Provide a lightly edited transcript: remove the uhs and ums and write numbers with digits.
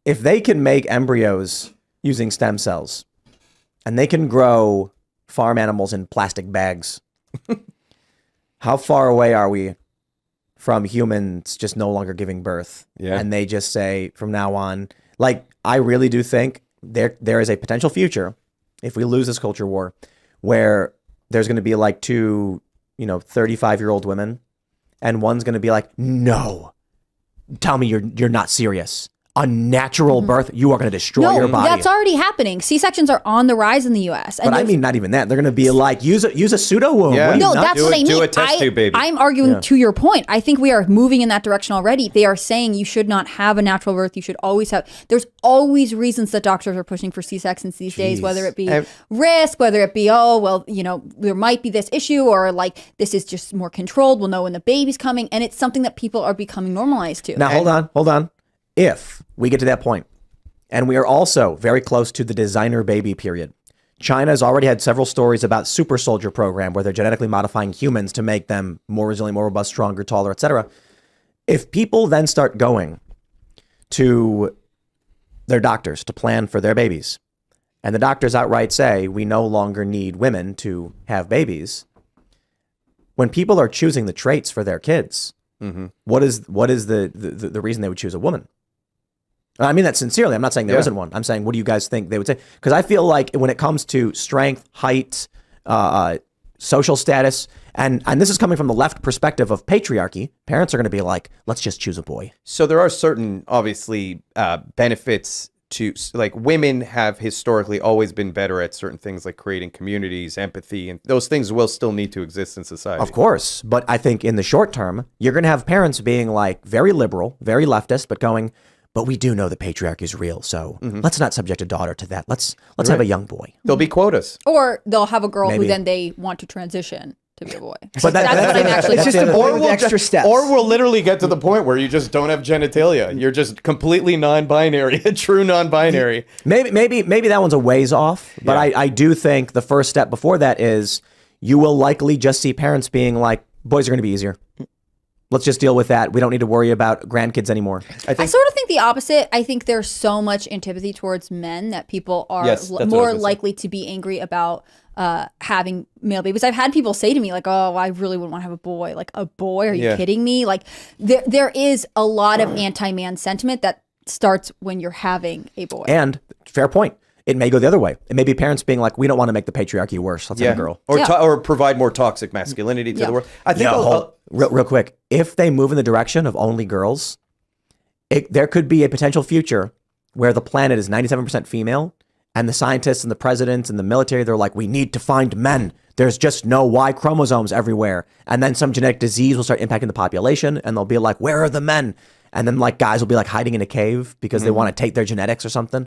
if they can make embryos using stem cells and they can grow farm animals in plastic bags, how far away are we from humans just no longer giving birth? Yeah. And they just say from now on, like, I really do think there is a potential future if we lose this culture war where there's going to be like two, 35-year-old women and one's going to be like, no, tell me you're not serious. Unnatural birth, you are going to destroy your body. That's already happening. C-sections are on the rise in the U.S. But I mean, not even that. They're going to be like, use a pseudo womb. Yeah. No, that's what I mean. Do a test tube baby. I'm arguing to your point. I think we are moving in that direction already. They are saying you should not have a natural birth. You should always have. There's always reasons that doctors are pushing for C-sections these days, whether it be risk, whether it be, there might be this issue, or like this is just more controlled. We'll know when the baby's coming, and it's something that people are becoming normalized to. Now, hold on. If we get to that point, and we are also very close to the designer baby period, China has already had several stories about super soldier program where they're genetically modifying humans to make them more resilient, more robust, stronger, taller, etc. If people then start going to their doctors to plan for their babies, and the doctors outright say, we no longer need women to have babies, when people are choosing the traits for their kids, what is the reason they would choose a woman? I mean that sincerely. I'm not saying there isn't one. I'm saying, what do you guys think they would say? Because I feel like when it comes to strength, height, social status, and this is coming from the left perspective of patriarchy, parents are going to be like, let's just choose a boy. So there are certain, obviously, benefits to, like, women have historically always been better at certain things like creating communities, empathy, and those things will still need to exist in society. Of course. But I think in the short term, you're going to have parents being like very liberal, very leftist, but going, but we do know the patriarchy is real, so let's not subject a daughter to that. Let's have a young boy. There'll be quotas. Or they'll have a girl Maybe. who then they want to transition to be a boy. But that's what I'm actually It's just talking a about. boy with extra steps. Or we'll literally get to the point where you just don't have genitalia. You're just completely non-binary, a true non-binary. Maybe that one's a ways off, but Yeah. I do think the first step before that is you will likely just see parents being like, boys are going to be easier. Let's just deal with that. We don't need to worry about grandkids anymore. I sort of think the opposite. I think there's so much antipathy towards men that people are Yes, that's what I was more gonna say. likely to be angry about having male babies. I've had people say to me like, oh, I really wouldn't want to have a boy. Like, a boy? Are you kidding me? Like, there is a lot of anti-man sentiment that starts when you're having a boy. And fair point. It may go the other way. It may be parents being like, we don't want to make the patriarchy worse. Let's have a girl. Or or provide more toxic masculinity to the world. I think Real quick, if they move in the direction of only girls, there could be a potential future where the planet is 97% female, and the scientists and the presidents and the military, they're like, we need to find men. There's just no Y chromosomes everywhere. And then some genetic disease will start impacting the population, and they'll be like, where are the men? And then like guys will be like hiding in a cave because they want to take their genetics or something.